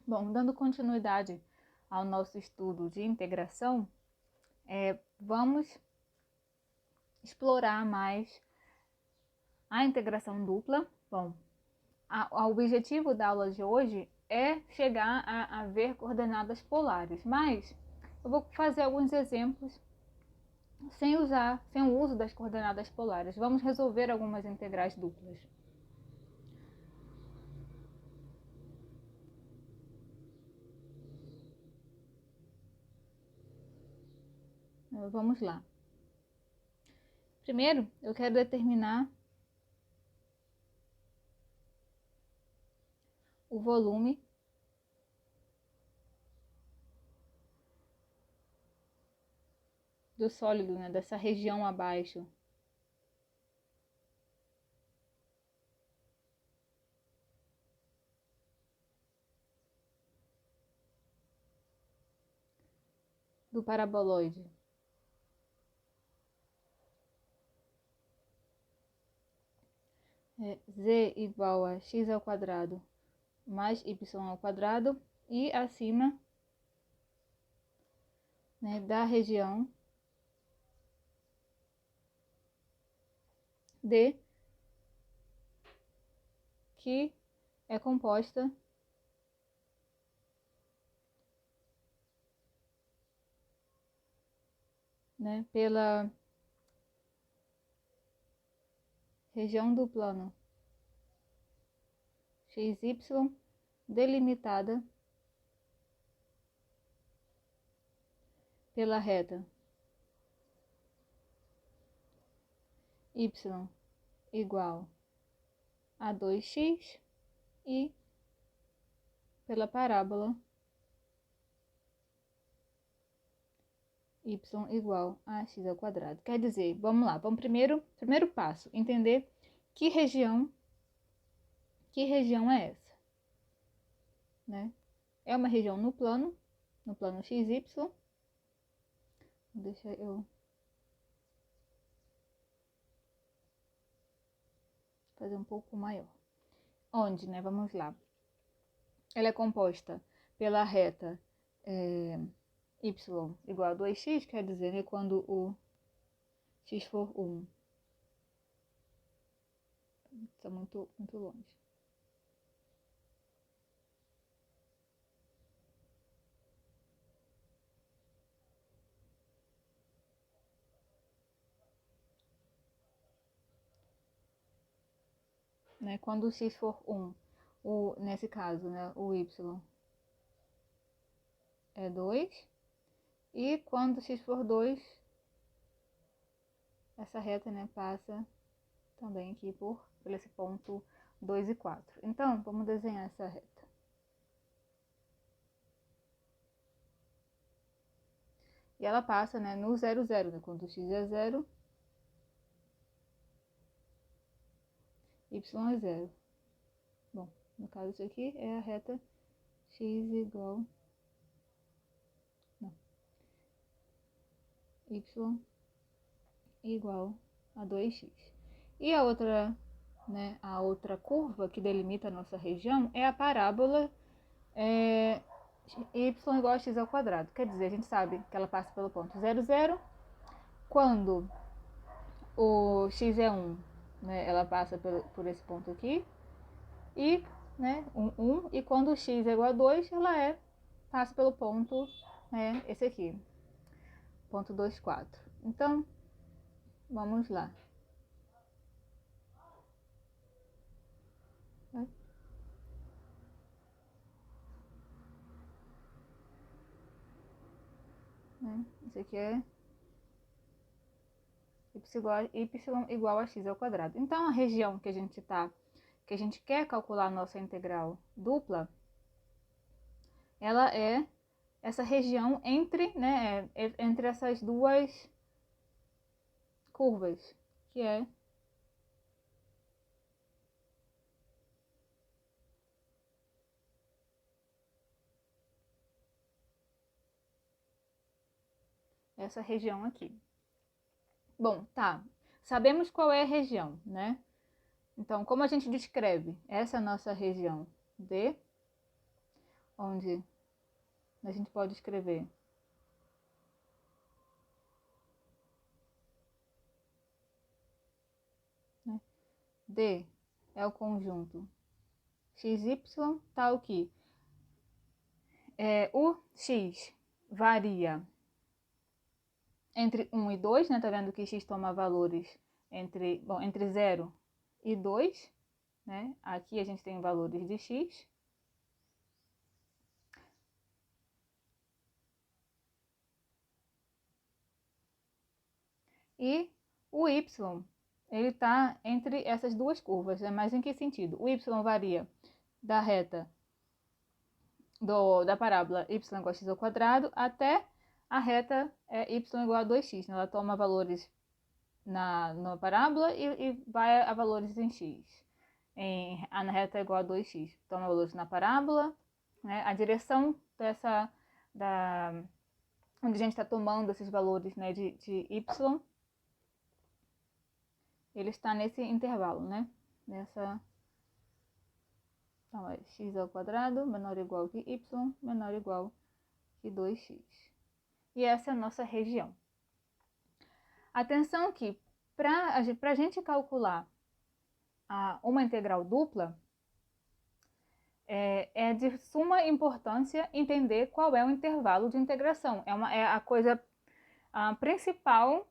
Bom, dando continuidade ao nosso estudo de integração, vamos explorar mais a integração dupla. Bom, o objetivo da aula de hoje é chegar a ver coordenadas polares, mas eu vou fazer alguns exemplos sem o uso das coordenadas polares. Vamos resolver algumas integrais duplas. Vamos lá. Primeiro, eu quero determinar o volume do sólido, né, dessa região abaixo do paraboloide. Z igual a x ao quadrado mais y ao quadrado e acima, né, da região D, que é composta né, pela região do plano XY delimitada pela reta y igual a 2x e pela parábola y igual a x ao quadrado. Quer dizer, vamos lá, vamos primeiro passo, entender que região é essa, né? É uma região no plano XY. Deixa eu fazer um pouco maior. Onde, né? Vamos lá. Ela é composta pela reta y igual a 2x, quer dizer, né, quando o x for 1. Está muito longe. Né, quando o x for 1, nesse caso, né, o y é 2. E quando x for 2, essa reta, né, passa também aqui por esse ponto 2 e 4. Então, vamos desenhar essa reta. E ela passa, né, no 0, 0, né, quando x é 0, y é 0. Bom, no caso isso aqui é a reta x igual... Não. Y igual a 2x. E a outra, né, a outra curva que delimita a nossa região é a parábola y igual a x ao quadrado. Quer dizer, a gente sabe que ela passa pelo ponto 0, 0. Quando o x é 1, né, ela passa por esse ponto aqui. E, né, 1. E quando o x é igual a 2, ela passa pelo ponto, né, esse aqui. Ponto 2, 4. Então, vamos lá. Isso aqui é y igual a x ao quadrado. Então, a região que a gente quer calcular a nossa integral dupla, ela é essa região entre, né, entre essas duas curvas, que é essa região aqui. Bom, tá. Sabemos qual é a região, né? Então, como a gente descreve essa nossa região D? onde a gente pode escrever D é o conjunto XY, tal que o X varia entre 1 e 2, né? Tá vendo que X toma valores entre 0 e 2, né? Aqui a gente tem valores de X. E o Y, ele está entre essas duas curvas, né? Mas em que sentido? O Y varia da reta da parábola y igual a x ao quadrado até a reta y igual a 2x. Né? Ela toma valores na parábola e vai a valores em x. Na reta igual a 2x. Toma valores na parábola, né? A direção onde a gente está tomando esses valores, né, de y, ele está nesse intervalo, né? Então, é x ao quadrado menor ou igual que y menor ou igual que 2x. E essa é a nossa região. Atenção que, para a gente calcular uma integral dupla, é de suma importância entender qual é o intervalo de integração. É a coisa principal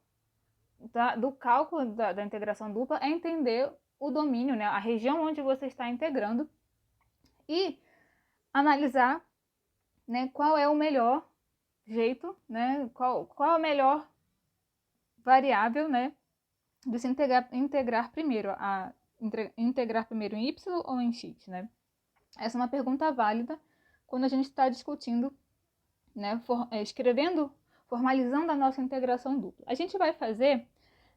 do cálculo da integração dupla, é entender o domínio, né, a região onde você está integrando, e analisar, né, qual é o melhor jeito, né, qual a melhor variável, né, de se integrar primeiro, integrar primeiro em y ou em x, né? Essa é uma pergunta válida quando a gente está discutindo, né, escrevendo, formalizando a nossa integração dupla. A gente vai fazer,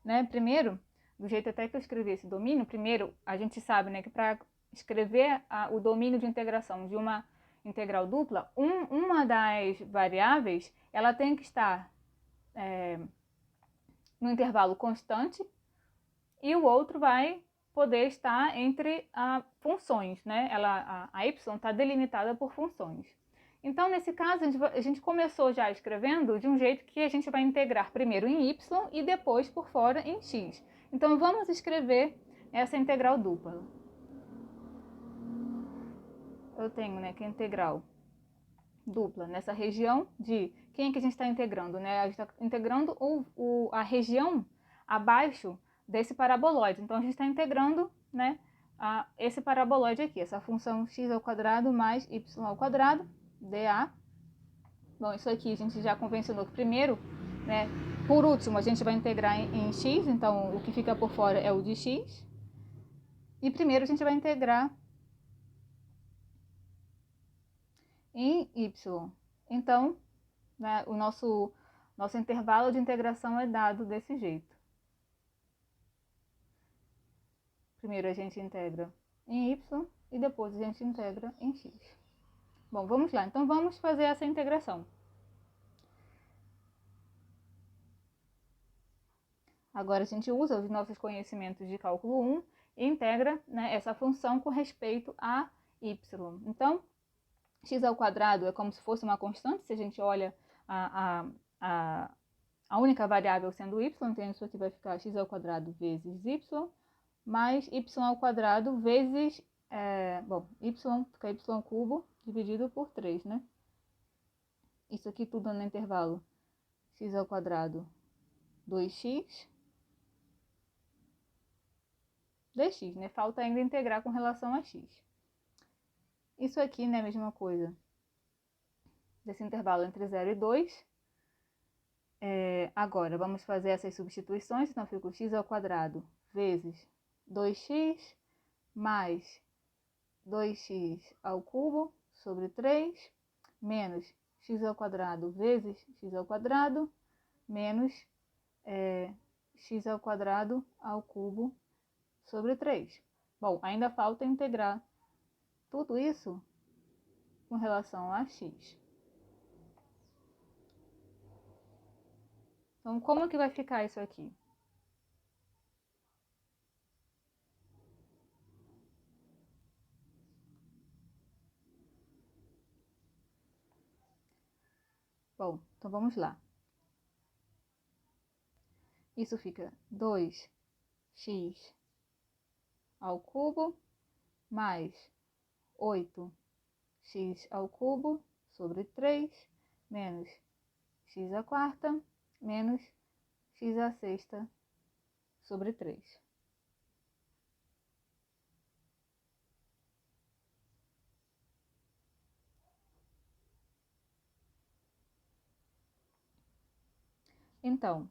né, primeiro, do jeito até que eu escrevi esse domínio, primeiro a gente sabe, né, que para escrever o domínio de integração de uma integral dupla, uma das variáveis, ela tem que estar no intervalo constante e o outro vai poder estar entre funções, né? A y está delimitada por funções. Então, nesse caso, a gente começou já escrevendo de um jeito que a gente vai integrar primeiro em y e depois por fora em x. Então, vamos escrever essa integral dupla. Eu tenho, né, que a integral dupla nessa região de... Quem é que a gente está integrando, né? A gente está integrando a região abaixo desse paraboloide. Então, a gente está integrando, né, esse paraboloide aqui, essa função x ao quadrado mais y ao quadrado, dA. Bom, isso aqui a gente já convencionou que primeiro, né, por último, a gente vai integrar em x, então o que fica por fora é o de x. E primeiro a gente vai integrar em y. Então, né, o nosso intervalo de integração é dado desse jeito. Primeiro a gente integra em y e depois a gente integra em x. Bom, vamos lá. Então, vamos fazer essa integração. Agora, a gente usa os nossos conhecimentos de cálculo 1 e integra, né, essa função com respeito a y. Então, x ao quadrado é como se fosse uma constante, se a gente olha a única variável sendo y, então isso aqui vai ficar x ao quadrado vezes y, mais y ao quadrado vezes, y fica y cubo dividido por 3, né? Isso aqui tudo no intervalo x ao quadrado 2x, dx, né? Falta ainda integrar com relação a x. Isso aqui, né, a mesma coisa desse intervalo entre 0 e 2. Agora, vamos fazer essas substituições, então fica o x ao quadrado vezes 2x mais 2x ao cubo sobre 3, menos x ao quadrado vezes x ao quadrado, menos x ao quadrado ao cubo sobre 3. Bom, ainda falta integrar tudo isso com relação a x. Então, como que vai ficar isso aqui? Bom, então vamos lá. Isso fica 2x ao cubo mais 8x ao cubo sobre 3 menos x à quarta menos x à sexta sobre 3. Então,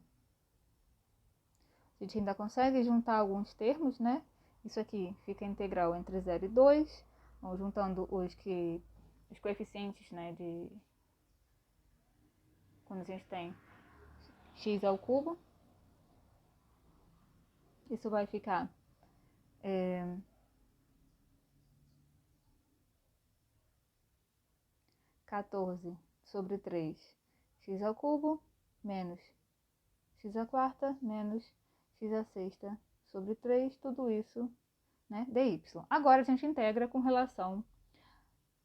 a gente ainda consegue juntar alguns termos, né? Isso aqui fica integral entre 0 e 2. Vamos juntando os coeficientes, né, de quando a gente tem x ao cubo. Isso vai ficar 14 sobre 3 x ao cubo menos x à quarta menos x à sexta sobre 3, tudo isso, né, dy. Agora a gente integra com relação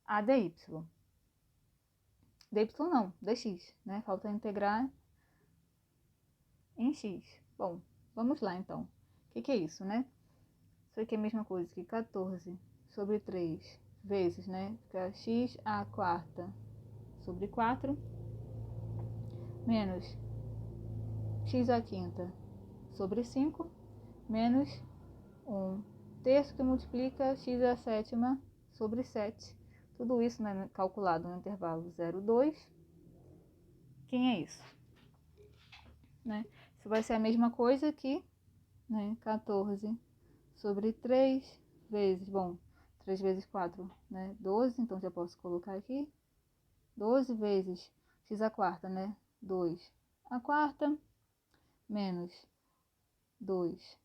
a dy. dy não, dx, né? Falta integrar em x. Bom, vamos lá então. O que é isso, né? Isso aqui é a mesma coisa que 14 sobre 3 vezes, né? Fica x à quarta sobre 4 menos x à quinta sobre 5 menos 1 terço que multiplica x à sétima sobre 7. Tudo isso, né, calculado no intervalo 0, 2. Quem é isso? Né? Isso vai ser a mesma coisa que, né, 14 sobre 3 vezes, bom, 3 vezes 4, né, 12, então já posso colocar aqui. 12 vezes x à quarta, né, 2 à quarta, menos 2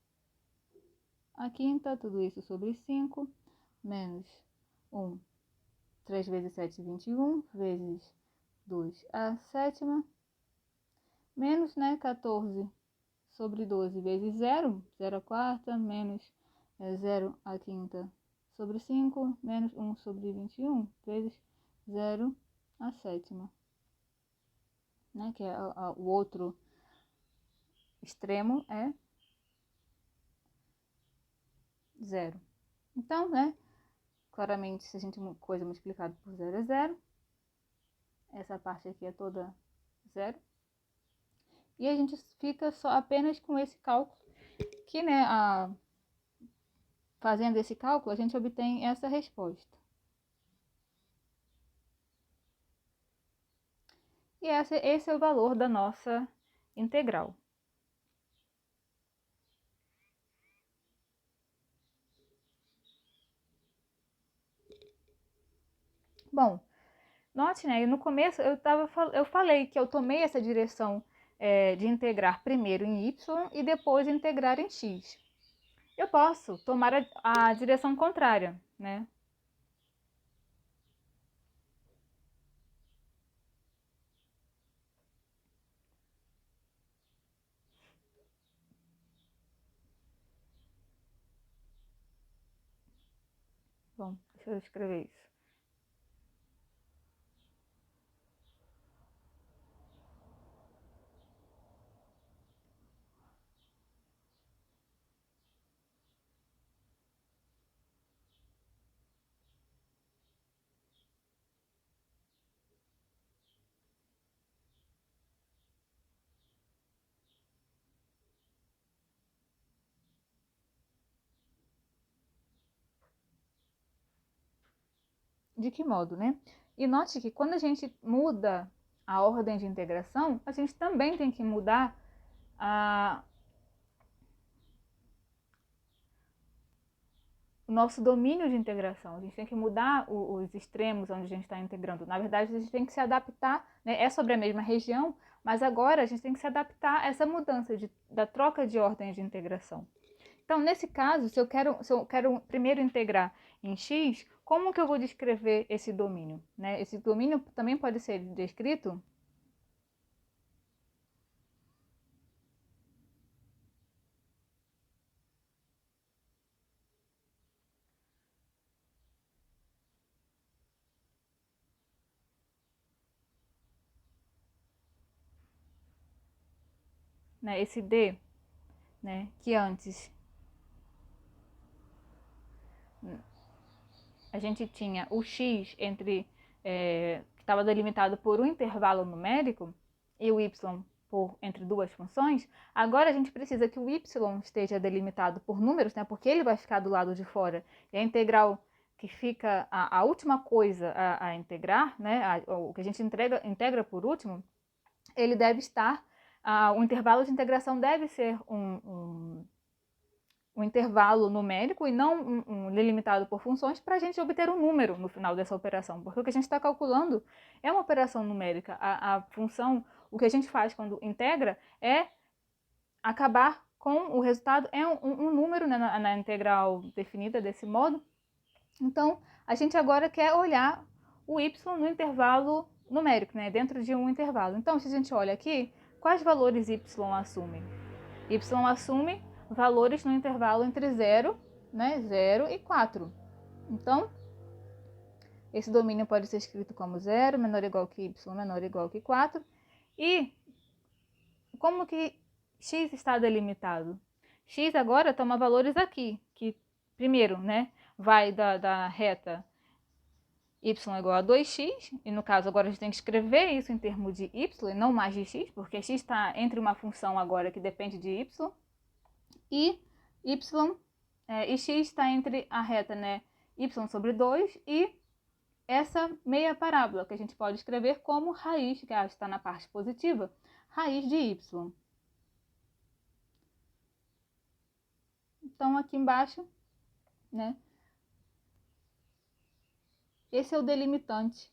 à quinta, tudo isso sobre 5, menos 1. 3 vezes 7, 21, vezes 2 à sétima, menos, né, 14 sobre 12 vezes 0, 0 à quarta, menos 0 à quinta sobre 5, menos 1 sobre 21, vezes 0 à sétima, né, que é o outro extremo é 0. Então, né, claramente, se a gente coisa multiplicada por 0 é 0, essa parte aqui é toda 0. E a gente fica só apenas com esse cálculo, que, né, fazendo esse cálculo, a gente obtém essa resposta. E esse é o valor da nossa integral. Bom, note, né, no começo eu falei que eu tomei essa direção de integrar primeiro em y e depois integrar em x. Eu posso tomar a direção contrária, né? Bom, deixa eu escrever isso. De que modo, né? E note que quando a gente muda a ordem de integração, a gente também tem que mudar o nosso domínio de integração. A gente tem que mudar os extremos onde a gente está integrando. Na verdade, a gente tem que se adaptar, né? É sobre a mesma região, mas agora a gente tem que se adaptar a essa mudança da troca de ordem de integração. Então, nesse caso, se eu quero primeiro integrar em x, como que eu vou descrever esse domínio, né? Esse domínio também pode ser descrito né, esse D, né, que antes a gente tinha o x entre que estava delimitado por um intervalo numérico e o y entre duas funções, agora a gente precisa que o y esteja delimitado por números, né, porque ele vai ficar do lado de fora. E a integral que fica a última coisa a integrar, né, o que a gente integra por último, ele deve estar, o intervalo de integração deve ser um intervalo numérico e não delimitado por funções para a gente obter um número no final dessa operação, porque o que a gente está calculando é uma operação numérica. A função, o que a gente faz quando integra é acabar com o resultado, é um número, né, na integral definida desse modo. Então, a gente agora quer olhar o y no intervalo numérico, né, dentro de um intervalo. Então, se a gente olha aqui, quais valores y assume? Y assume valores no intervalo entre 0, né, 0 e 4. Então, esse domínio pode ser escrito como 0 menor ou igual que y menor ou igual que 4. E como que x está delimitado? X agora toma valores aqui, que primeiro, né, vai da reta y igual a 2x, e no caso agora a gente tem que escrever isso em termos de y e não mais de x, porque x está entre uma função agora que depende de y, e x está entre a reta, né, y sobre 2 e essa meia parábola, que a gente pode escrever como raiz, que está na parte positiva, raiz de y. Então, aqui embaixo, né, esse é o delimitante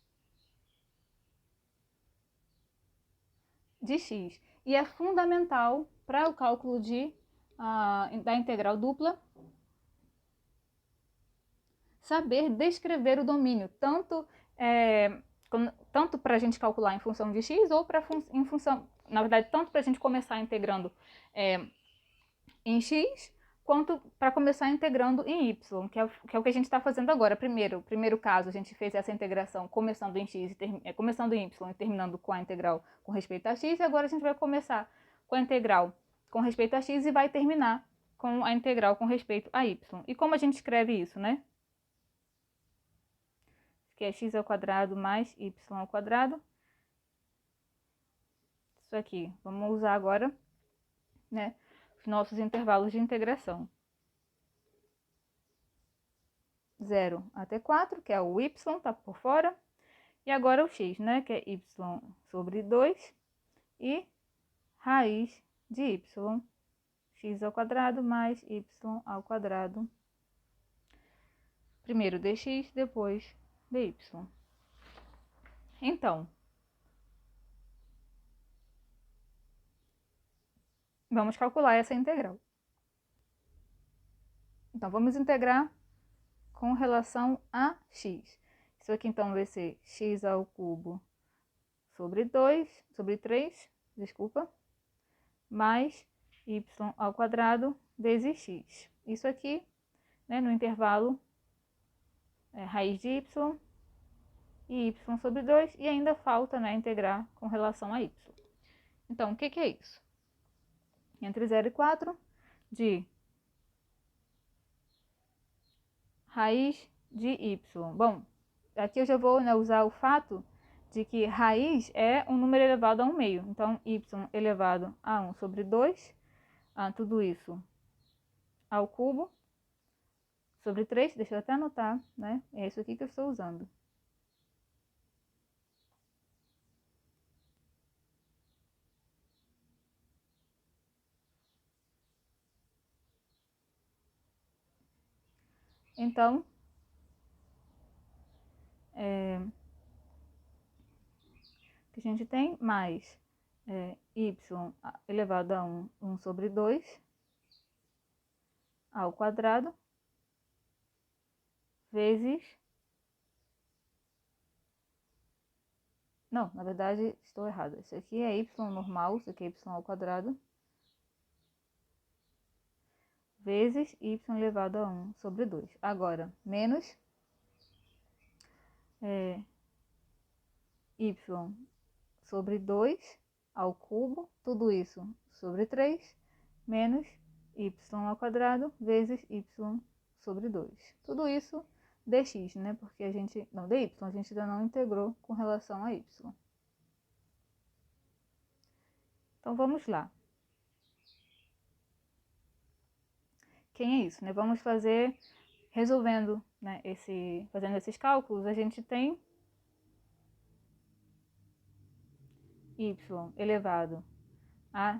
de x. E é fundamental para o cálculo da integral dupla saber descrever o domínio, tanto para a gente calcular em função de x ou em função, na verdade, tanto para a gente começar integrando em x, quanto para começar integrando em y, que é o que a gente está fazendo agora. Primeiro caso, a gente fez essa integração começando em x, começando em y e terminando com a integral com respeito a x, e agora a gente vai começar com a integral com respeito a x e vai terminar com a integral com respeito a y. E como a gente escreve isso, né? Que é x ao quadrado mais y ao quadrado. Isso aqui. Vamos usar agora, né, os nossos intervalos de integração. 0 até 4, que é o y, tá por fora. E agora o x, né, que é y sobre 2 e raiz de y, x ao quadrado mais y ao quadrado. Primeiro dx, depois dy. Então, vamos calcular essa integral. Então, vamos integrar com relação a x. Isso aqui, então, vai ser x ao cubo sobre 3, desculpa, mais y ao quadrado vezes x. Isso aqui, né, no intervalo, raiz de y e y sobre 2, e ainda falta, né, integrar com relação a y. Então, o que é isso? Entre 0 e 4, de raiz de y. Bom, aqui eu já vou, né, usar o fato de que raiz é um número elevado a 1 meio. Então, y elevado a 1 sobre 2, tudo isso ao cubo, sobre 3, deixa eu até anotar, né? É isso aqui que eu estou usando. Então, que a gente tem mais y elevado a 1 sobre 2 ao quadrado vezes... Não, na verdade estou errado. Isso aqui é y normal, isso aqui é y ao quadrado vezes y elevado a 1 sobre 2. Agora, menos y sobre 2 ao cubo, tudo isso sobre 3 menos y ao quadrado vezes y sobre 2. Tudo isso dx, né? Porque a gente, não, dy, a gente ainda não integrou com relação a y. Então, vamos lá. Quem é isso, né? Vamos fazer, resolvendo, né, fazendo esses cálculos, a gente tem y elevado a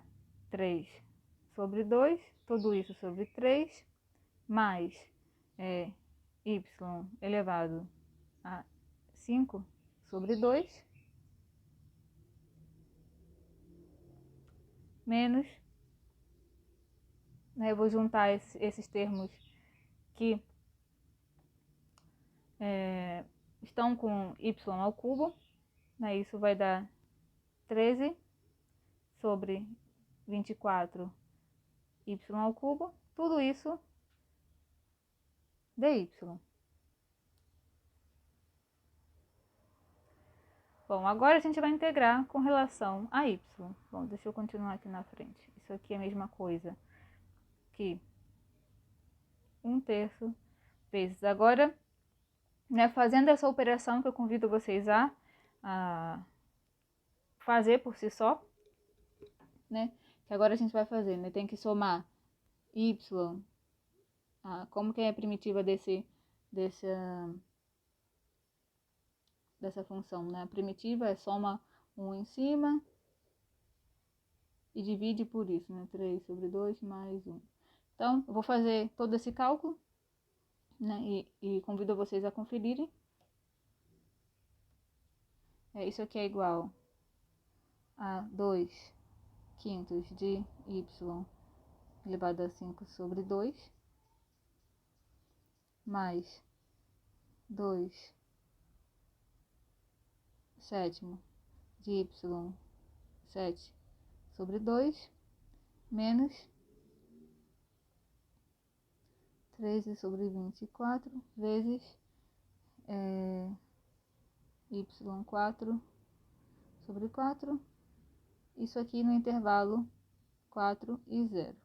3 sobre 2, tudo isso sobre 3, mais y elevado a 5 sobre 2, menos, né, eu vou juntar esses termos que estão com y ao cubo, né, isso vai dar 13 sobre 24 y ao cubo, tudo isso dy. Bom, agora a gente vai integrar com relação a y. Bom, deixa eu continuar aqui na frente. Isso aqui é a mesma coisa que 1/3 vezes. Agora, né, fazendo essa operação que eu convido vocês a fazer por si só, né? Que agora a gente vai fazer, né? Tem que somar y, como que é a primitiva dessa função, né? A primitiva é soma 1 em cima e divide por isso, né? 3 sobre 2 mais 1. Então, eu vou fazer todo esse cálculo, né? E convido vocês a conferirem. Isso aqui é igual a 2/5 de y elevado a 5 sobre 2, mais 2/7 de y 7 sobre 2, menos 13 sobre 24 vezes y4 sobre 4, isso aqui no intervalo 4 e 0.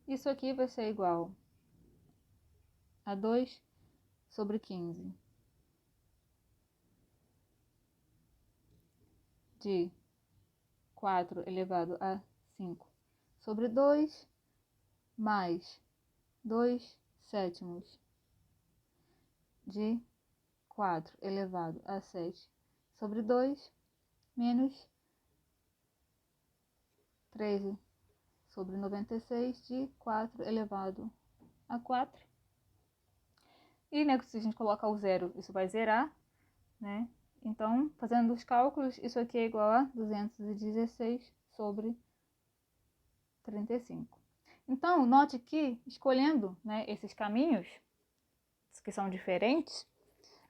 Isso aqui vai ser igual a 2 sobre 15 de 4 elevado a 5 sobre 2, mais 2/7 de 4 elevado a 7 sobre 2, menos 13 sobre 96 de 4 elevado a 4. E, né, se a gente colocar o zero, isso vai zerar, né? Então, fazendo os cálculos, isso aqui é igual a 216 sobre 35. Então, note que, escolhendo, né, esses caminhos, que são diferentes,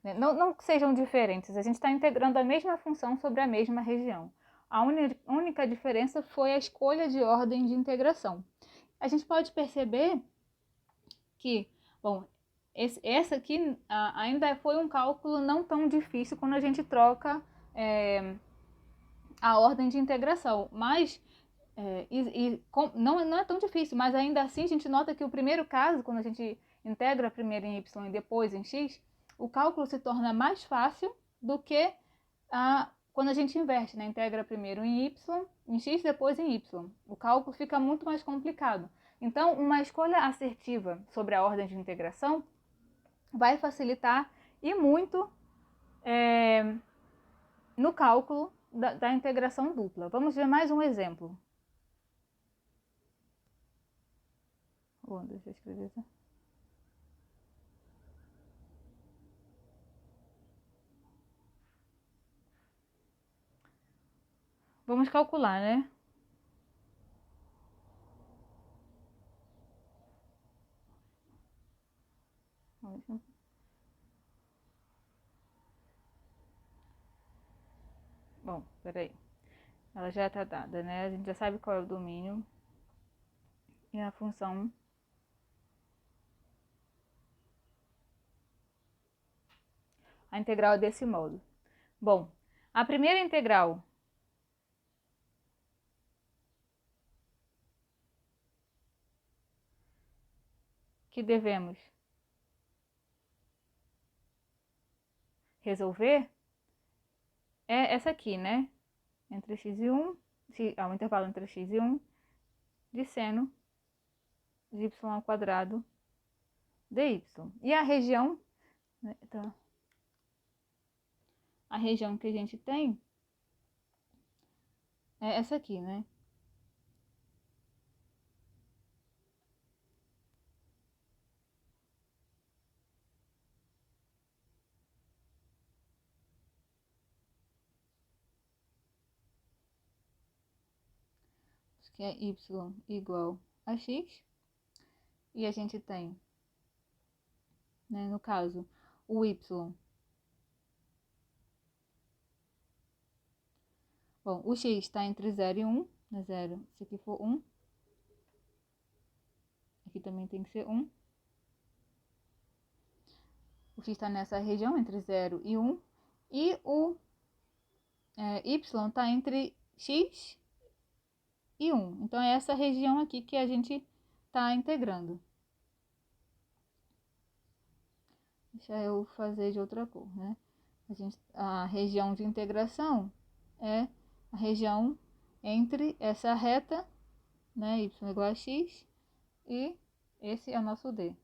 né, não que sejam diferentes, a gente está integrando a mesma função sobre a mesma região. A única diferença foi a escolha de ordem de integração. A gente pode perceber que, bom, essa aqui ainda foi um cálculo não tão difícil quando a gente troca a ordem de integração, mas não é tão difícil, mas ainda assim a gente nota que o primeiro caso, quando a gente integra primeiro em y e depois em x, o cálculo se torna mais fácil do que quando a gente inverte, né? Integra primeiro em x, depois em y. O cálculo fica muito mais complicado. Então, uma escolha assertiva sobre a ordem de integração vai facilitar e muito no cálculo da integração dupla. Vamos ver mais um exemplo. Deixa eu escrever aqui. Vamos calcular, né? Bom, peraí. Ela já está dada, né? A gente já sabe qual é o domínio e a função. A integral é desse modo. Bom, A primeira integral que devemos resolver é essa aqui, né? Entre x e 1, o intervalo entre x e 1, de seno de y ao quadrado dy. E a região, né, então, a região que a gente tem é essa aqui, né? Que é y igual a x. E a gente tem, né, no caso, o y. Bom, o x está entre 0 e 1, né, 0, se aqui for 1. Aqui também tem que ser 1. O x está nessa região, entre 0 e 1. E o y está entre x e 1. Então, é essa região aqui que a gente está integrando. Deixa eu fazer de outra cor, né? A região de integração é a região entre essa reta, né, y igual a x, e esse é o nosso d.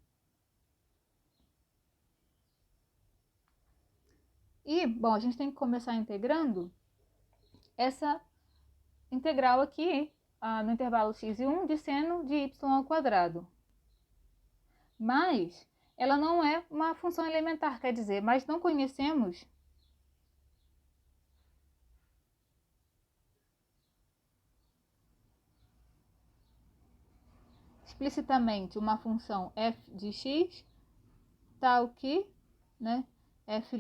E, bom, a gente tem que começar integrando essa integral aqui, no intervalo x e 1, de seno de y ao quadrado. Mas ela não é uma função elementar, quer dizer, mas não conhecemos explicitamente uma função f de x, tal que, né, f'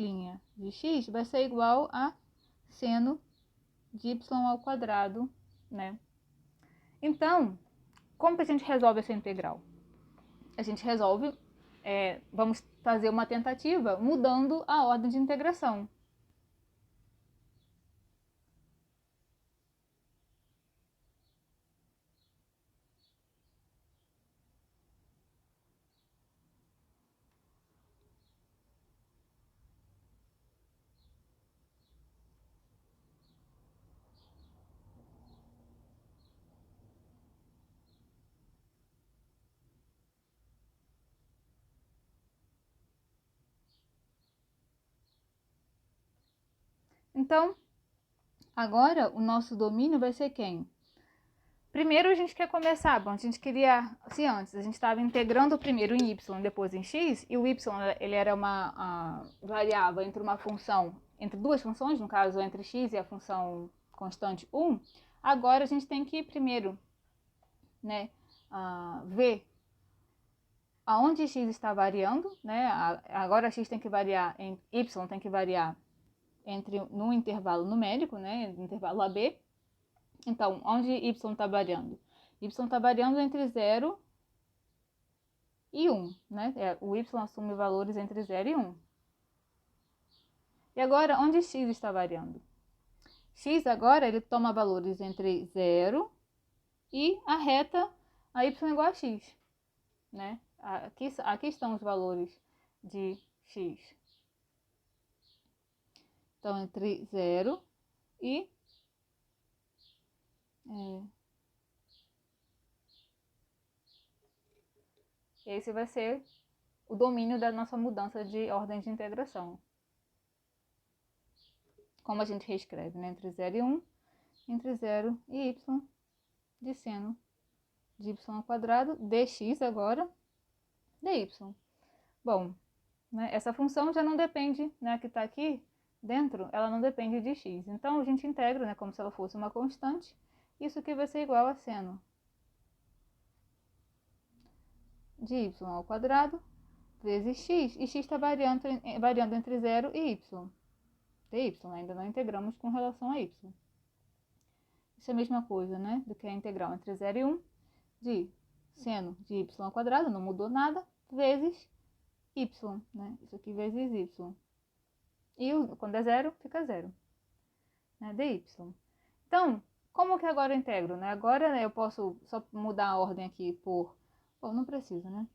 de x vai ser igual a seno de y ao quadrado, né? Então, como que a gente resolve essa integral? A gente resolve, vamos fazer uma tentativa mudando a ordem de integração. Então, agora o nosso domínio vai ser quem? Primeiro a gente quer começar, bom, a gente queria, se antes a gente estava integrando primeiro em y, depois em x, e o y ele era variável entre uma função, entre duas funções, no caso entre x e a função constante 1, agora a gente tem que primeiro, né, ver aonde x está variando, né, agora x tem que variar, y tem que variar num intervalo numérico, né, no intervalo AB. Então, onde y está variando? Y está variando entre 0 e 1, né? O y assume valores entre 0 e 1. E agora, onde x está variando? X agora, ele toma valores entre 0 e a reta a y igual a x, né? Aqui estão os valores de x. Então, entre 0 e esse vai ser o domínio da nossa mudança de ordem de integração. Como a gente reescreve, né? Entre 0 e 1, entre 0 e y, de seno de y ao quadrado, dx agora, dy. Bom, né, essa função já não depende, né, que está aqui dentro, ela não depende de x. Então, a gente integra, né, como se ela fosse uma constante. Isso aqui vai ser igual a seno de y ao quadrado vezes x. E x está variando entre 0 e y. dy, ainda não integramos com relação a y. Isso é a mesma coisa, né, do que a integral entre 0 e 1 de seno de y ao quadrado, não mudou nada, vezes y, né? Isso aqui vezes y. E quando é 0, fica 0. né, dy. Então, como que agora eu integro, né? Agora, né, eu posso só mudar a ordem aqui por... Bom, não precisa, né?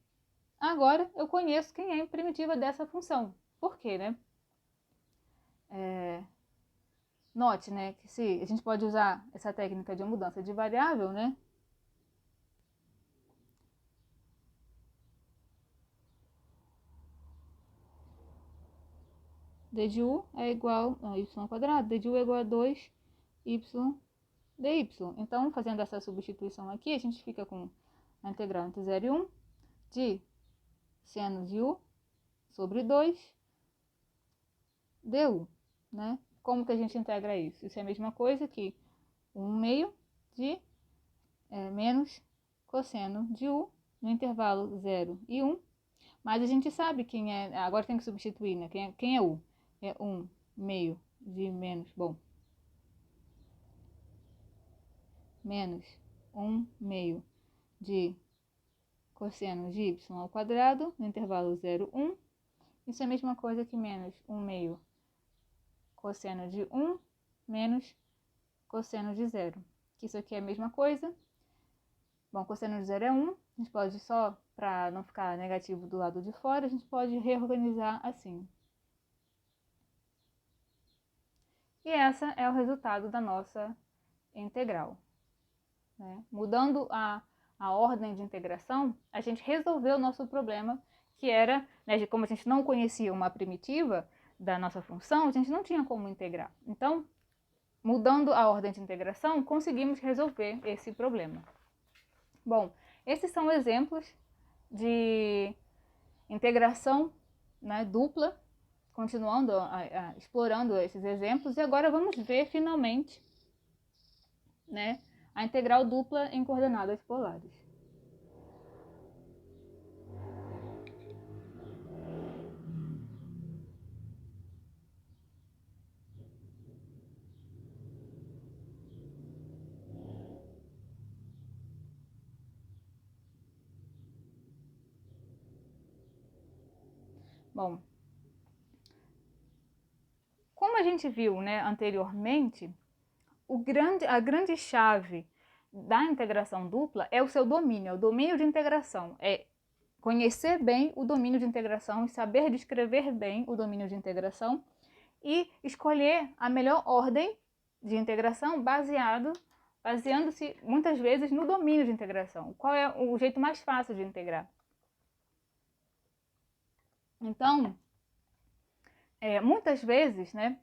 Agora eu conheço quem é a primitiva dessa função. Por quê, né? Note, né, que se a gente pode usar essa técnica de mudança de variável, né? D de u é igual a y ao quadrado. D de u é igual a 2y dy. Então, fazendo essa substituição aqui, a gente fica com a integral entre 0 e 1 de seno de u sobre 2 du, né? Como que a gente integra isso? Isso é a mesma coisa que 1/2 de menos cosseno de u no intervalo 0 e 1. Mas a gente sabe quem é... Agora tem que substituir, né? Quem é u? É 1/2 de menos... Bom, menos 1/2 de cosseno de y ao quadrado no intervalo 0, 1. Isso é a mesma coisa que menos 1/2 cosseno de 1 menos cosseno de 0. Que isso aqui é a mesma coisa. Bom, cosseno de 0 é 1. A gente pode só, para não ficar negativo do lado de fora, a gente pode reorganizar assim. E essa é o resultado da nossa integral, né? Mudando a ordem de integração, a gente resolveu o nosso problema, que era, né, como a gente não conhecia uma primitiva da nossa função, a gente não tinha como integrar. Então, mudando a ordem de integração, conseguimos resolver esse problema. Bom, esses são exemplos de integração, né, dupla, continuando explorando esses exemplos, e agora vamos ver finalmente, né, a integral dupla em coordenadas polares. Bom, como a gente viu, né, anteriormente, a grande chave da integração dupla é o seu domínio, é o domínio de integração. É conhecer bem o domínio de integração e saber descrever bem o domínio de integração e escolher a melhor ordem de integração baseando-se muitas vezes no domínio de integração. Qual é o jeito mais fácil de integrar? Então, muitas vezes, né,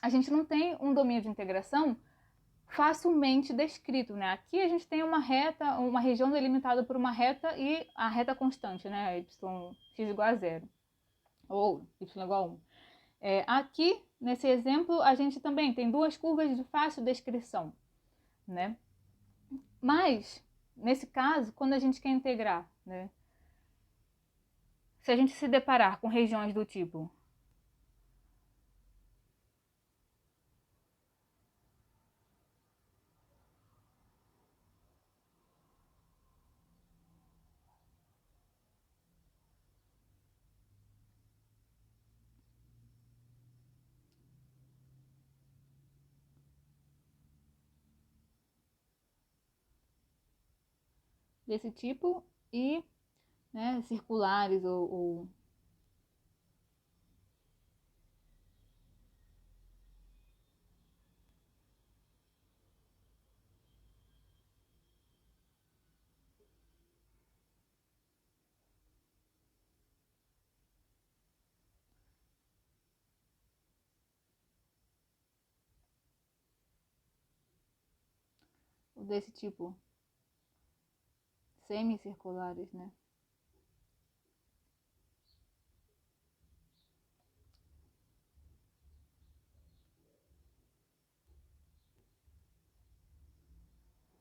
a gente não tem um domínio de integração facilmente descrito, né? Aqui a gente tem uma reta, uma região delimitada por uma reta e a reta constante, né? X igual a 0, ou y igual a 1. Aqui, nesse exemplo, a gente também tem duas curvas de fácil descrição, né? Mas, nesse caso, quando a gente quer integrar, né? Se a gente se deparar com regiões do tipo desse tipo e, né, circulares ou desse tipo semicirculares, né?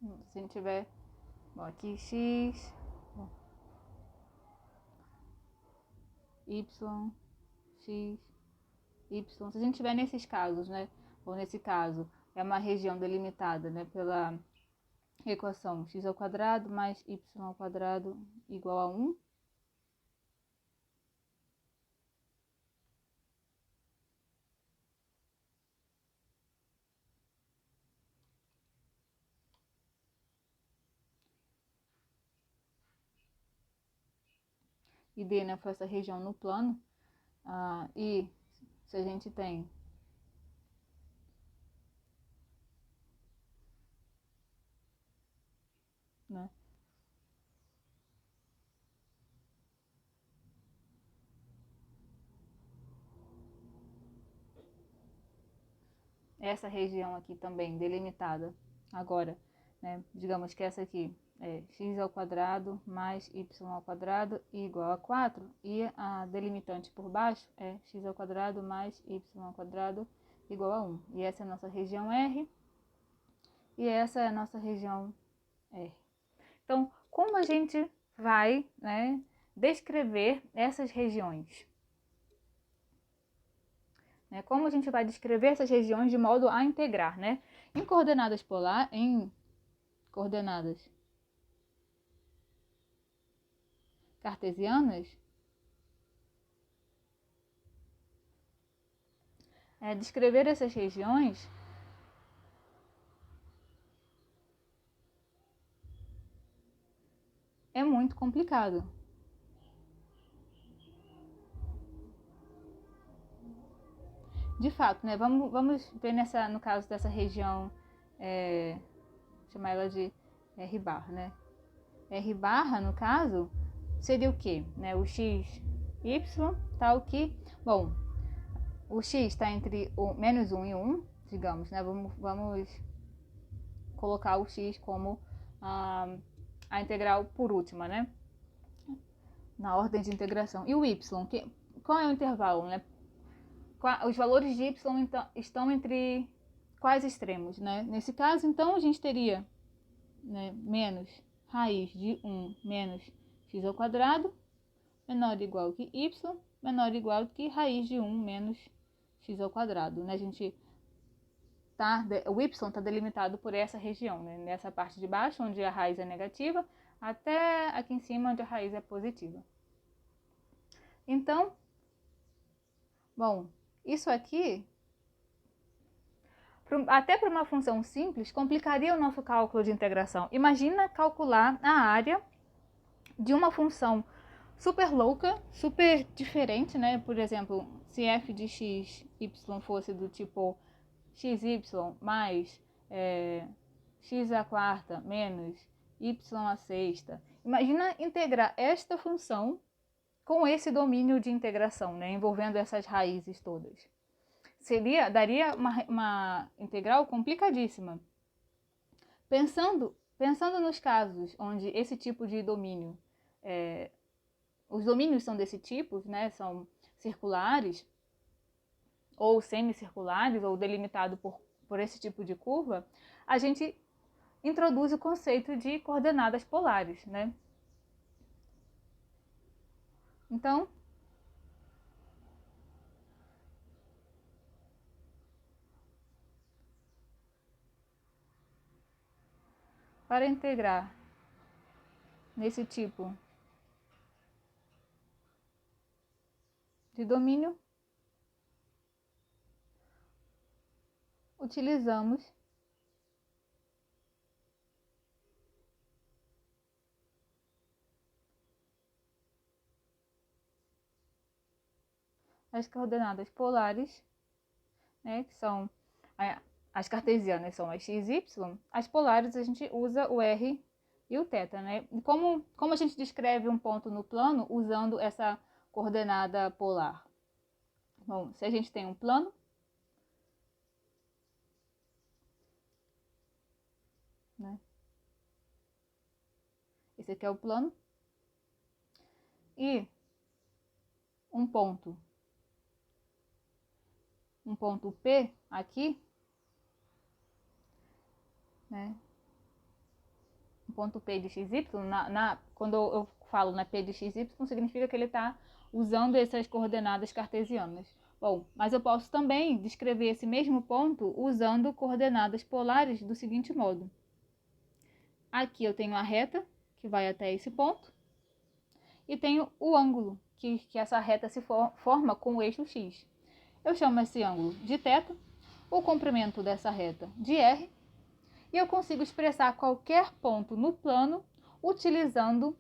Se a gente tiver, bom, aqui x, bom, y, x, y. Se a gente tiver nesses casos, né? Ou nesse caso, é uma região delimitada, né, pela equação x ao quadrado mais y ao quadrado igual a 1. e D, né, for essa região no plano, e se a gente tem né, essa região aqui também delimitada agora, né, digamos que essa aqui é x ao quadrado mais y ao quadrado igual a 4, e a delimitante por baixo é x ao quadrado mais y ao quadrado igual a 1. E essa é a nossa região R, e essa é a nossa região R. Então, como a gente vai, né, descrever essas regiões? Como a gente vai descrever essas regiões de modo a integrar, né? Em coordenadas cartesianas, descrever essas regiões é muito complicado. De fato, né? Vamos ver no caso dessa região, chamar ela de R barra, né? R barra, no caso, seria o quê? Né? O x, y, tal que... Bom, o x está entre o menos 1 e 1, digamos, né? Vamos colocar o x como a integral por última, né? Na ordem de integração. E o y, qual é o intervalo, né? Os valores de y então, estão entre quais extremos, né? Nesse caso, então, a gente teria, né, menos raiz de 1 menos x ao quadrado menor ou igual que y menor ou igual que raiz de 1 menos x ao quadrado, né? O y está delimitado por essa região, né? Nessa parte de baixo, onde a raiz é negativa, até aqui em cima, onde a raiz é positiva. Então, bom, isso aqui, até para uma função simples, complicaria o nosso cálculo de integração. Imagina calcular a área de uma função super louca, super diferente, né? Por exemplo, se f de x, y fosse do tipo xy mais x à quarta menos y à sexta. Imagina integrar esta função com esse domínio de integração, né? Envolvendo essas raízes todas. Daria uma integral complicadíssima. Pensando nos casos onde esse tipo de domínio, os domínios são desse tipo, né? São circulares, ou semicirculares, ou delimitado por esse tipo de curva, a gente introduz o conceito de coordenadas polares, né? Então, para integrar nesse tipo de domínio, utilizamos as coordenadas polares, né, que são as cartesianas são as x, y, as polares a gente usa o r e o θ, né? Como a gente descreve um ponto no plano usando essa coordenada polar? Bom, se a gente tem um plano, né? Esse aqui é o plano, e um ponto P aqui, né? Um ponto P de xy, quando eu falo na P de xy, significa que ele está usando essas coordenadas cartesianas. Bom, mas eu posso também descrever esse mesmo ponto usando coordenadas polares do seguinte modo. Aqui eu tenho a reta, que vai até esse ponto, e tenho o ângulo, que essa reta se forma com o eixo x. Eu chamo esse ângulo de θ, o comprimento dessa reta de r, e eu consigo expressar qualquer ponto no plano utilizando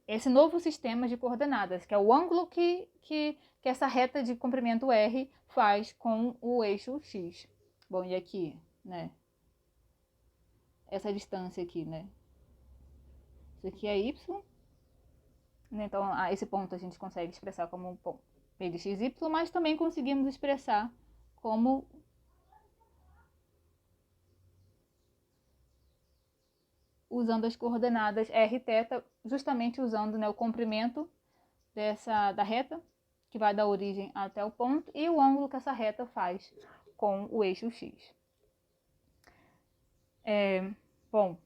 esse novo sistema de coordenadas, que é o ângulo que essa reta de comprimento R faz com o eixo X. Bom, e aqui, né? Essa distância aqui, né? Isso aqui é Y. Então, esse ponto a gente consegue expressar como um ponto P de XY, mas também conseguimos expressar como usando as coordenadas r, θ, justamente usando, né, o comprimento da reta, que vai da origem até o ponto, e o ângulo que essa reta faz com o eixo X. Bom,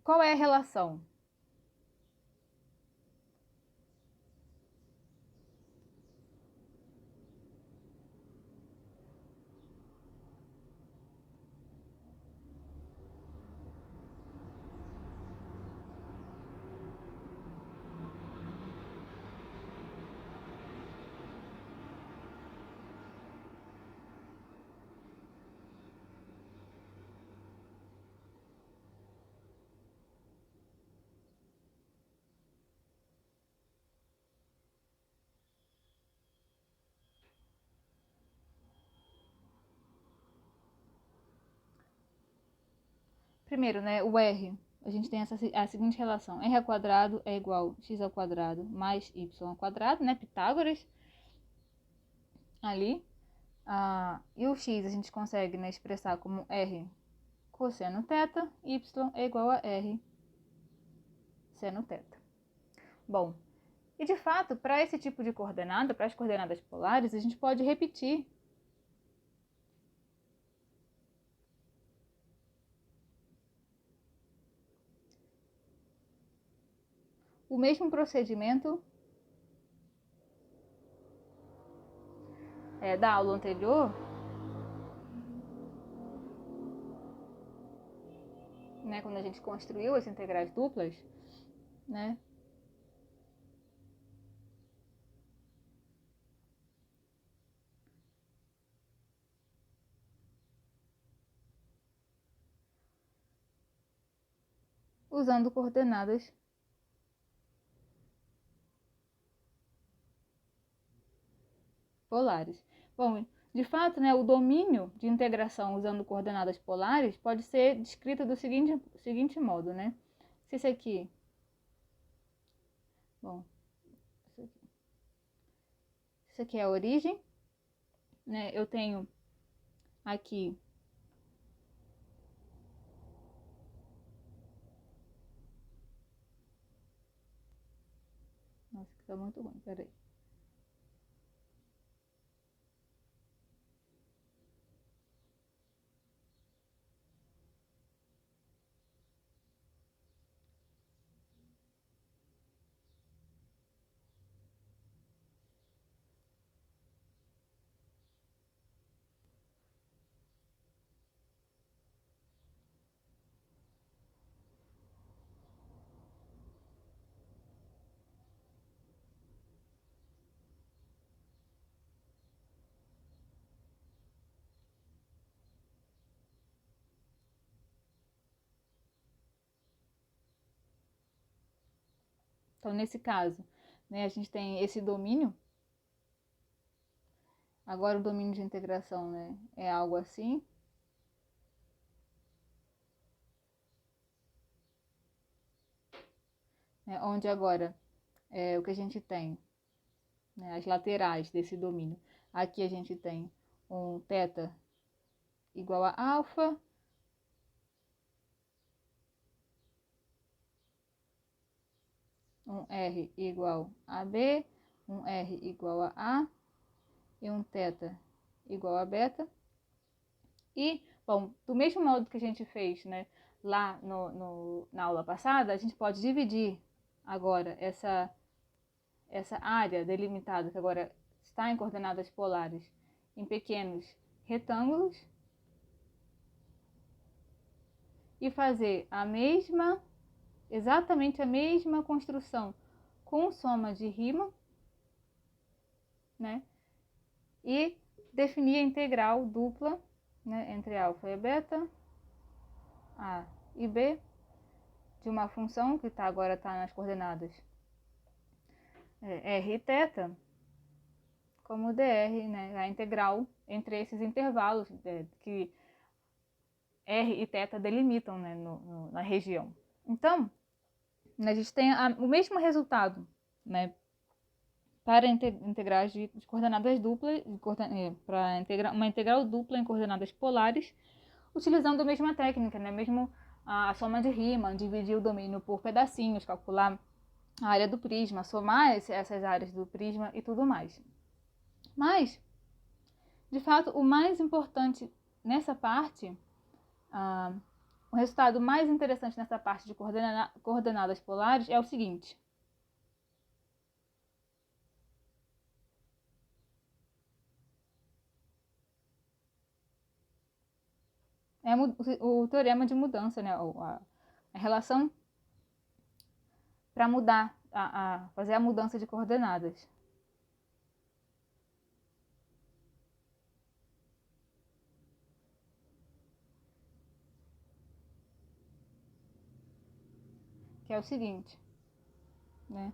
qual é a relação? Primeiro, né, o R, a gente tem a seguinte relação. R ao quadrado é igual a x ao quadrado mais y ao quadrado, né, Pitágoras, ali. E o x a gente consegue, né, expressar como R cosseno θ, y é igual a R seno θ. Bom, e de fato, para esse tipo de coordenada, para as coordenadas polares, a gente pode repetir o mesmo procedimento da aula anterior, né, quando a gente construiu as integrais duplas, né? Usando coordenadas polares. Bom, de fato, né, o domínio de integração usando coordenadas polares pode ser descrito do seguinte modo, né? Se isso aqui... Bom, isso aqui é a origem, né? Eu tenho aqui nossa, que tá muito ruim, peraí. Então, nesse caso, né, a gente tem esse domínio. Agora, o domínio de integração, né, é algo assim. Né, onde agora, o que a gente tem, né, as laterais desse domínio. Aqui a gente tem um θ igual a alfa, um R igual a B, um R igual a A e um θ igual a beta. E, bom, do mesmo modo que a gente fez, né, lá na aula passada, a gente pode dividir agora essa área delimitada, que agora está em coordenadas polares, em pequenos retângulos e fazer exatamente a mesma construção com soma de Riemann, né? E definir a integral dupla, né, entre alfa e beta, A e B, de uma função que agora está nas coordenadas r e θ, como dr, né, a integral entre esses intervalos que r e θ delimitam, né, na região. Então, a gente tem o mesmo resultado, né, para integrais de coordenadas duplas, para uma integral dupla em coordenadas polares, utilizando a mesma técnica, né, mesmo a soma de Riemann, dividir o domínio por pedacinhos, calcular a área do prisma, somar essas áreas do prisma e tudo mais. Mas, de fato, o mais importante nessa parte, o resultado mais interessante nessa parte de coordenadas polares é o seguinte. É o teorema de mudança, né? A relação para mudar, fazer a mudança de coordenadas. Que é o seguinte, né?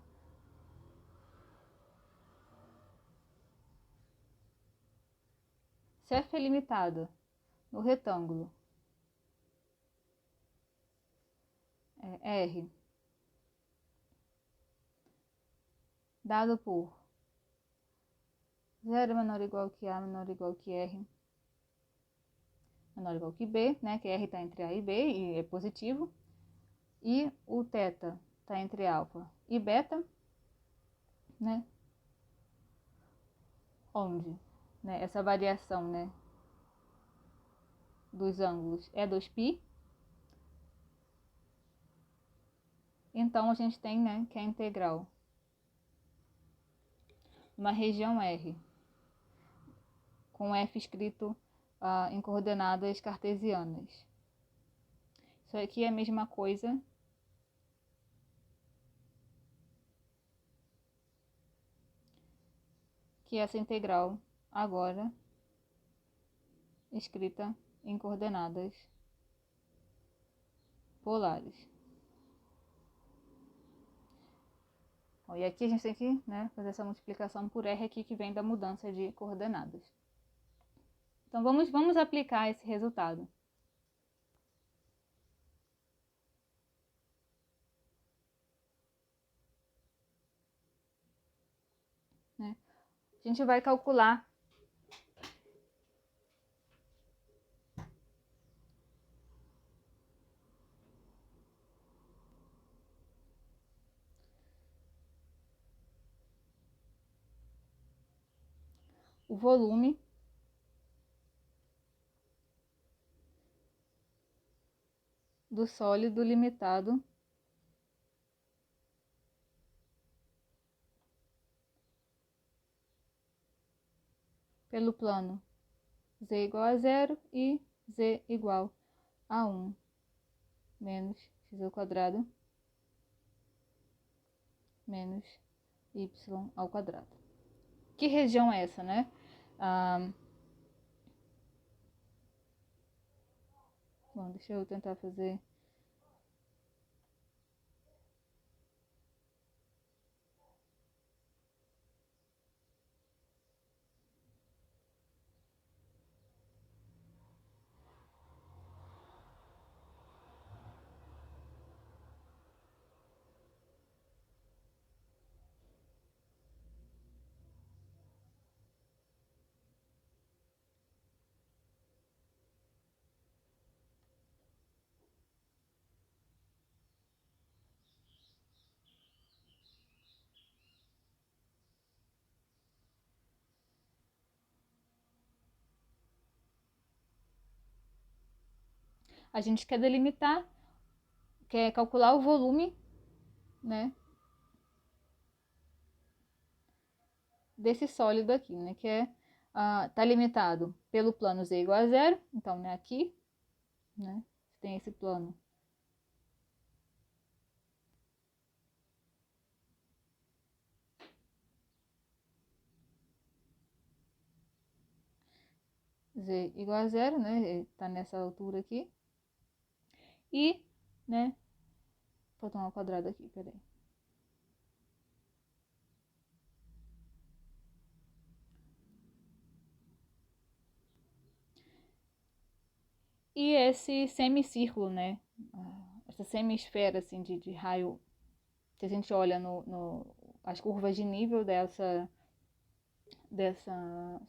Se f é limitada no retângulo R dado por 0 menor ou igual que A menor ou igual que R menor ou igual que B, né? Que R está entre A e B e é positivo. E o θ está entre alfa e beta, né? Onde, né, essa variação, né, dos ângulos é 2π. Então, a gente tem, né, que é a integral uma região R, com f escrito em coordenadas cartesianas. Isso aqui é a mesma coisa que essa integral agora escrita em coordenadas polares. Bom, e aqui a gente tem que, né, fazer essa multiplicação por R aqui que vem da mudança de coordenadas. Então vamos aplicar esse resultado. Né? A gente vai calcular o volume do sólido limitado pelo plano z igual a 0 e z igual a 1 menos x ao quadrado menos y ao quadrado. Que região é essa, né? Bom, deixa eu tentar fazer. A gente quer delimitar, quer calcular o volume, né, desse sólido aqui, né, que tá limitado pelo plano z igual a 0, então, né, aqui, né, tem esse plano z igual a 0, né, tá nessa altura aqui, e, né, botar um ao quadrado aqui, peraí. E esse semicírculo, né? Essa semisfera, assim, de raio, que a gente olha as curvas de nível dessa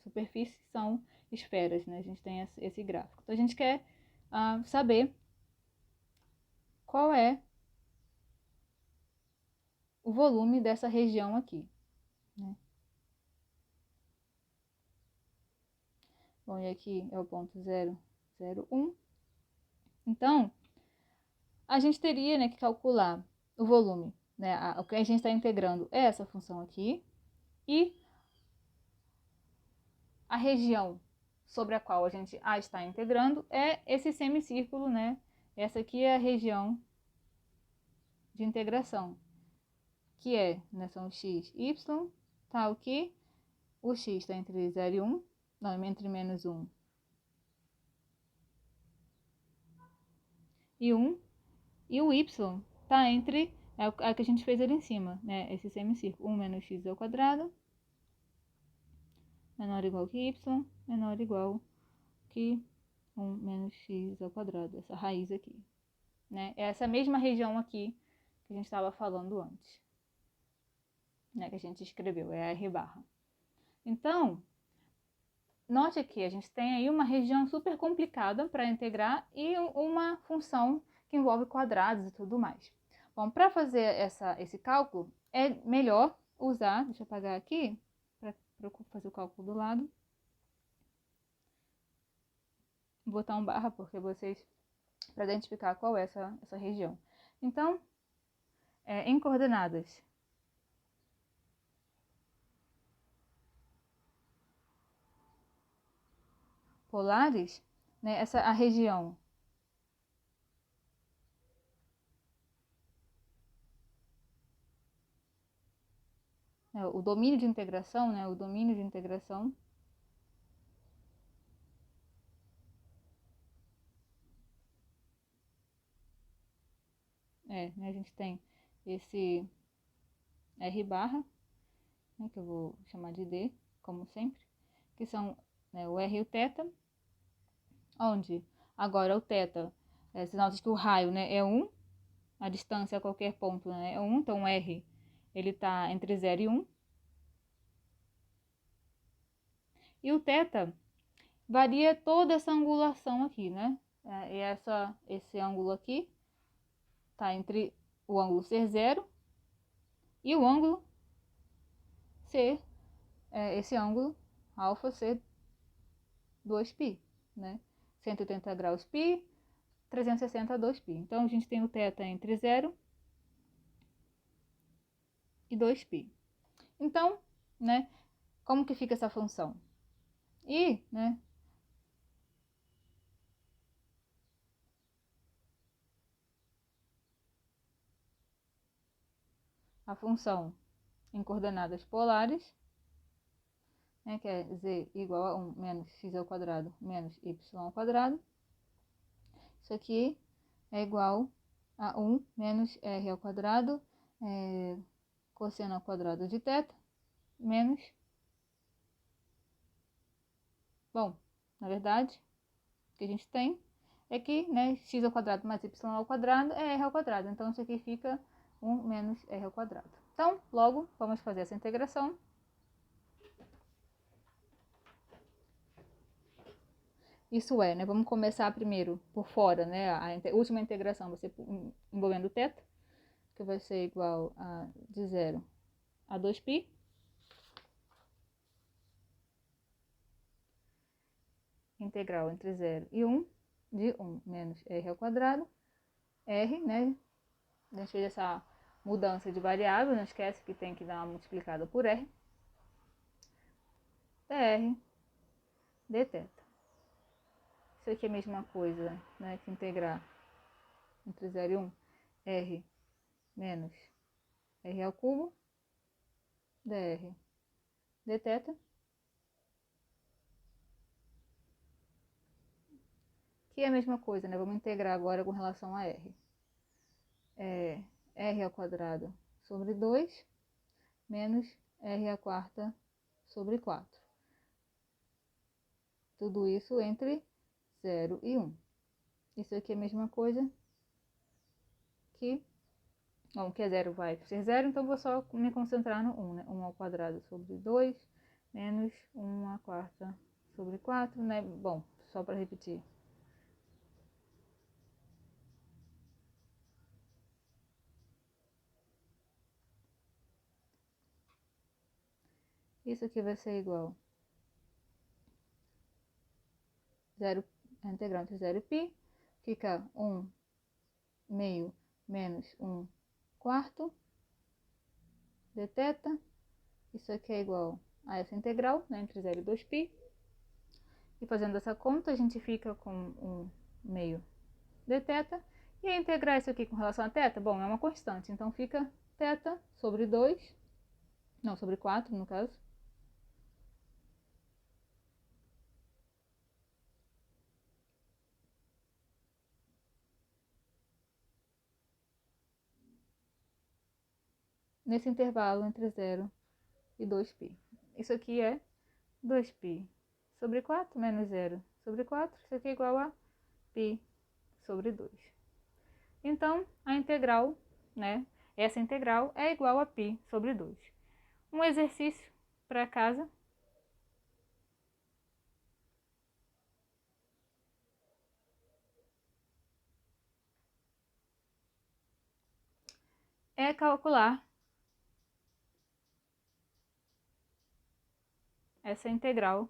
superfície são esferas, né? A gente tem esse gráfico. Então, a gente quer saber qual é o volume dessa região aqui, né? Bom, e aqui é o ponto 0, 0, 1. Então, a gente teria, né, que calcular o volume, né? O que a gente está integrando é essa função aqui, e a região sobre a qual a gente está integrando é esse semicírculo, né? Essa aqui é a região de integração, que né, são x, y, tal que o x está entre 0 e 1, não, entre menos 1 e 1, e o y está entre, a que a gente fez ali em cima, né? Esse semicírculo, 1 menos x ao quadrado, menor ou igual que y, menor ou igual que 1 menos x ao quadrado, essa raiz aqui, né? É essa mesma região aqui que a gente estava falando antes, né? Que a gente escreveu, é a R barra. Então, note que a gente tem aí uma região super complicada para integrar e uma função que envolve quadrados e tudo mais. Bom, para fazer esse cálculo, é melhor usar, deixa eu apagar aqui, para fazer o cálculo do lado. Vou botar um barra porque vocês, para identificar qual é essa região. Então, em coordenadas polares, né, a região o domínio de integração, né, o domínio de integração né, a gente tem esse R barra, né, que eu vou chamar de D, como sempre, que são, né, o R e o θ, onde agora o θ, sinal de que o raio, né, é 1, a distância a qualquer ponto, né, é 1, então o R ele está entre 0 e 1. E o θ varia toda essa angulação aqui, né? E esse ângulo aqui está entre o ângulo ser 0 e o ângulo ser, esse ângulo alfa ser 2π, né? 180 graus π, 360 2π. Então, a gente tem o θ entre 0 e 2π. Então, né, como que fica essa função? Né, a função em coordenadas polares, né, que é z igual a 1 menos x ao quadrado menos y ao quadrado. Isso aqui é igual a 1 menos r ao quadrado, cosseno ao quadrado de θ, menos... Bom, na verdade, o que a gente tem é que, né, x ao quadrado mais y ao quadrado é r ao quadrado. Então, isso aqui fica 1 menos r ao quadrado. Então, logo, vamos fazer essa integração. Isso né, vamos começar primeiro por fora, né, a última integração vai ser envolvendo o θ, que vai ser igual a de 0 a 2π. Integral entre 0 e 1 de 1 menos r ao quadrado. R, né, a gente fez essa mudança de variável, não esquece que tem que dar uma multiplicada por r. dr dθ. Isso aqui é a mesma coisa, né, que integrar entre 0 e 1, r menos r ao cubo, dr dθ, que é a mesma coisa, né, vamos integrar agora com relação a r. r ao quadrado sobre 2 menos r à quarta sobre 4. Tudo isso entre 0 e 1. Isso aqui é a mesma coisa que... Bom, que é 0 vai ser 0, então vou só me concentrar no 1, né? 1 ao quadrado sobre 2 menos 1 à quarta sobre 4, né? Bom, só para repetir. Isso aqui vai ser igual a integral entre 0 e π, fica 1 meio menos 1 quarto de θ. Isso aqui é igual a essa integral, né, entre 0 e 2π. E fazendo essa conta, a gente fica com 1 meio de θ. E integrar isso aqui com relação a θ, bom, é uma constante, então fica θ sobre 2, não, sobre 4 no caso. Nesse intervalo entre 0 e 2π. Isso aqui é 2π sobre 4 menos 0 sobre 4, isso aqui é igual a π sobre 2. Então, a integral, né, essa integral é igual a π sobre 2. Um exercício para casa. É calcular essa integral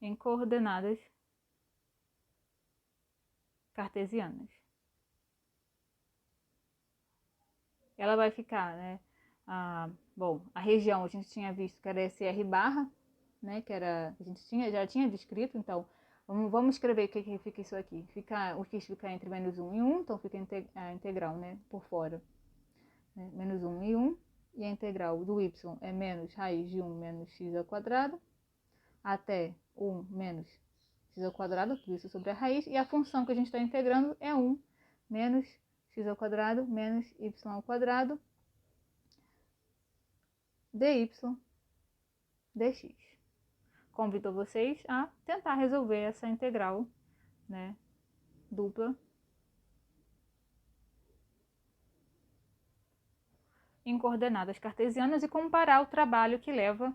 em coordenadas cartesianas. Ela vai ficar, né? Bom, a região a gente tinha visto que era SR barra, né? Que era, a gente já tinha descrito, então vamos escrever o que fica isso aqui. O que fica entre menos 1 e 1, então fica a integral, né? Por fora. Né? Menos 1 e 1. E a integral do y é menos raiz de 1 menos x ao quadrado, até 1 menos x ao quadrado, tudo isso sobre a raiz. E a função que a gente está integrando é 1 menos x ao quadrado menos y ao quadrado dy dx. Convido vocês a tentar resolver essa integral, né, dupla em coordenadas cartesianas e comparar o trabalho que leva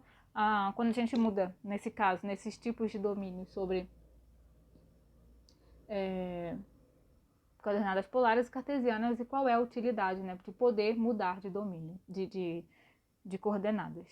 quando a gente muda, nesse caso, nesses tipos de domínio sobre coordenadas polares e cartesianas e qual é a utilidade, né, de poder mudar de domínio, de coordenadas.